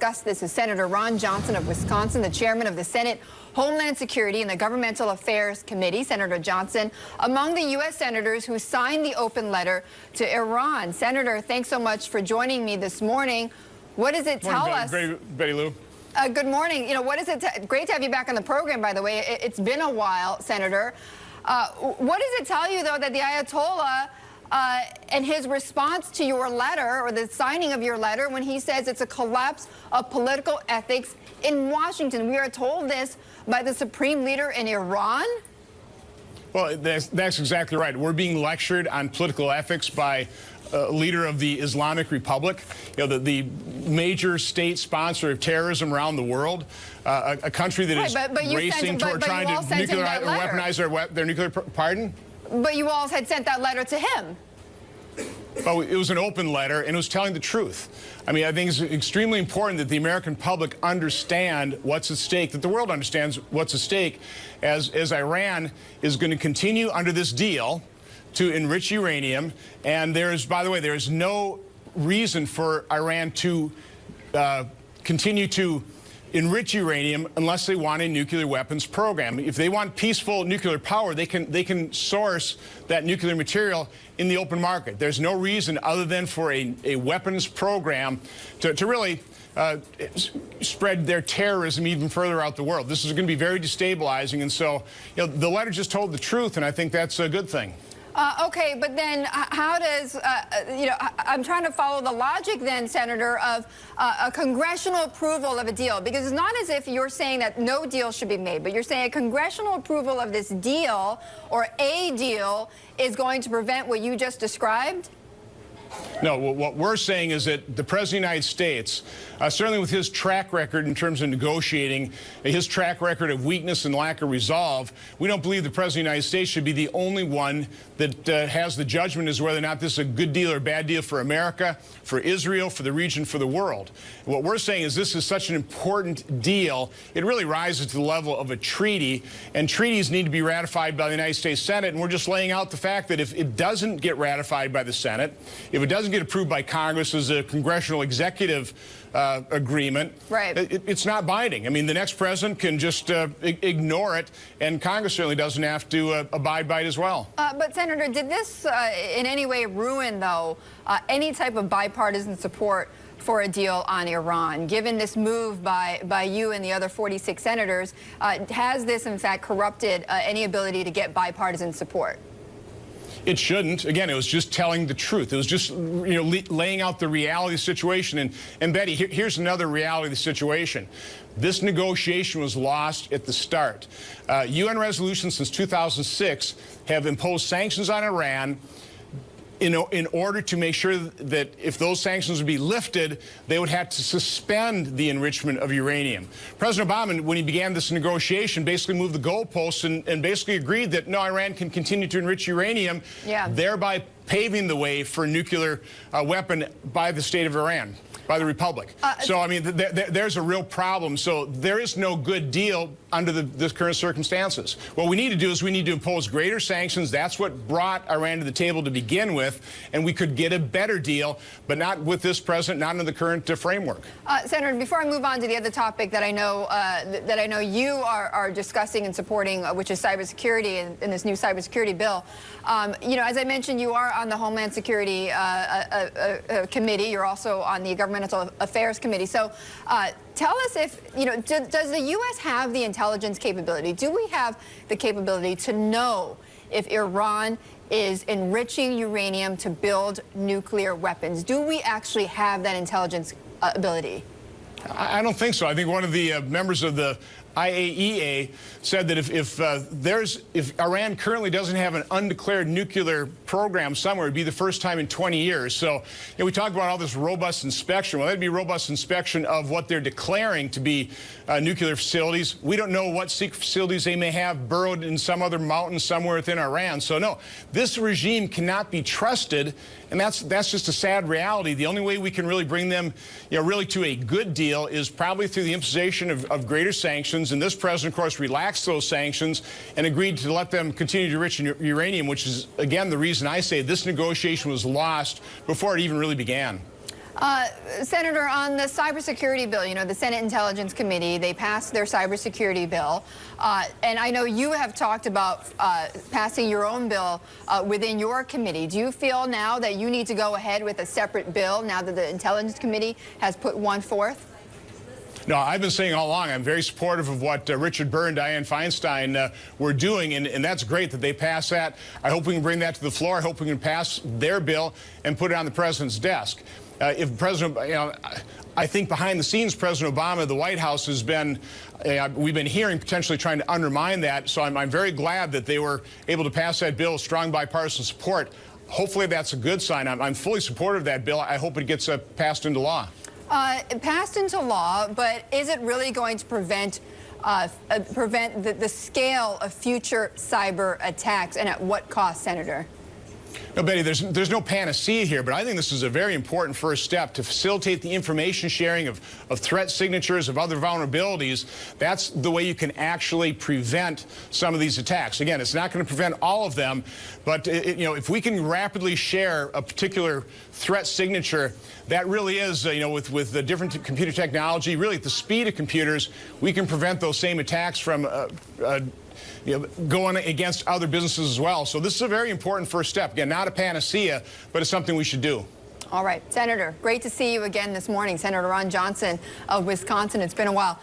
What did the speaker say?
discuss this is Senator Ron Johnson of Wisconsin, the chairman of the Senate Homeland Security and the Governmental Affairs Committee. Senator Johnson, among the U.S. senators who signed the open letter to Iran. Senator, thanks so much for joining me this morning. What does it tell us? Betty Lou. Good morning. You know, what is it? Great to have you back on the program, by the way. It's been a while, Senator. What does it tell you, though, that the Ayatollah and his response to your letter, or the signing of your letter, when he says it's a collapse of political ethics in Washington? We are told this by the supreme leader in Iran? Well, that's exactly right. We're being lectured on political ethics by a leader of the Islamic Republic, you know, the major state sponsor of terrorism around the world, a country that is racing toward trying to weaponize their nuclear, pardon? But you all had sent that letter to him. Well, it was an open letter, and it was telling the truth. I mean, I think it's extremely important that the American public understand what's at stake, that the world understands what's at stake, as Iran is going to continue under this deal to enrich uranium. And there's, by the way, there is no reason for Iran to continue to enrich uranium unless they want a nuclear weapons program. If they want peaceful nuclear power, they can source that nuclear material in the open market. There's no reason other than for a weapons program to really spread their terrorism even further out the world. This is going to be very destabilizing, and so, you know, the letter just told the truth, and I think that's a good thing. Okay, but then how does, you know, I'm trying to follow the logic then, Senator, of a congressional approval of a deal, because it's not as if you're saying that no deal should be made, but you're saying a congressional approval of this deal or a deal is going to prevent what you just described? No, what we're saying is that the President of the United States, certainly with his track record in terms of negotiating, his track record of weakness and lack of resolve, we don't believe the President of the United States should be the only one that has the judgment as whether or not this is a good deal or a bad deal for America, for Israel, for the region, for the world. What we're saying is this is such an important deal, it really rises to the level of a treaty, and treaties need to be ratified by the United States Senate, and we're just laying out the fact that if it doesn't get ratified by the Senate, if it doesn't get approved by Congress as a congressional executive agreement, right, it's not binding. I mean, the next president can just ignore it, and Congress certainly doesn't have to abide by it as well. But, Senator, did this in any way ruin, though, any type of bipartisan support for a deal on Iran? Given this move by you and the other 46 senators, has this, in fact, corrupted any ability to get bipartisan support? It shouldn't. Again, it was just telling the truth. It was just, you know, laying out the reality of the situation. And Betty, here's another reality of the situation. This negotiation was lost at the start. UN resolutions since 2006 have imposed sanctions on Iran in order to make sure that if those sanctions would be lifted, they would have to suspend the enrichment of uranium. President Obama, when he began this negotiation, basically moved the goalposts and basically agreed that no, Iran can continue to enrich uranium, thereby paving the way for a nuclear weapon by the state of Iran, by the Republic. So, I mean, there's a real problem. So there is no good deal under the current circumstances. What we need to do is we need to impose greater sanctions. That's what brought Iran to the table to begin with, and we could get a better deal, but not with this president, not in the current framework. Senator, before I move on to the other topic that I know you are discussing and supporting, which is cybersecurity and this new cybersecurity bill, you know, as I mentioned, you are on the Homeland Security Committee. You're also on the Governmental Affairs Committee. So tell us if, you know, does the U.S. have the intelligence capability? Do we have the capability to know if Iran is enriching uranium to build nuclear weapons? Do we actually have that intelligence ability? I don't think so. I think one of the members of the IAEA said that if Iran currently doesn't have an undeclared nuclear program somewhere, it'd be the first time in 20 years. So, you know, we talk about all this robust inspection. Well, that'd be robust inspection of what they're declaring to be nuclear facilities. We don't know what secret facilities they may have burrowed in some other mountain somewhere within Iran. So, no, this regime cannot be trusted, and that's just a sad reality. The only way we can really bring them, you know, really to a good deal is probably through the imposition of greater sanctions. And this president, of course, relaxed those sanctions and agreed to let them continue to enrich uranium, which is, again, the reason I say this negotiation was lost before it even really began. Senator, on the cybersecurity bill, you know, the Senate Intelligence Committee, they passed their cybersecurity bill. And I know you have talked about passing your own bill within your committee. Do you feel now that you need to go ahead with a separate bill now that the Intelligence Committee has put one forth? No, I've been saying all along, I'm very supportive of what Richard Burr and Dianne Feinstein were doing, and that's great that they passed that. I hope we can bring that to the floor. I hope we can pass their bill and put it on the president's desk. If President, you know, I think behind the scenes, President Obama, the White House has been, we've been hearing potentially trying to undermine that. So I'm very glad that they were able to pass that bill, strong bipartisan support. Hopefully that's a good sign. I'm fully supportive of that bill. I hope it gets passed into law. Passed into law, but is it really going to prevent the scale of future cyber attacks, and at what cost, Senator? No, Betty, there's no panacea here, but I think this is a very important first step to facilitate the information sharing of threat signatures, of other vulnerabilities. That's the way you can actually prevent some of these attacks. Again, it's not going to prevent all of them, but you know, if we can rapidly share a particular threat signature, that really is, you know, with the different computer technology, really at the speed of computers, we can prevent those same attacks from you know, going against other businesses as well. So this is a very important first step. Again, not a panacea, but it's something we should do. All right, Senator, great to see you again this morning. Senator Ron Johnson of Wisconsin. It's been a while.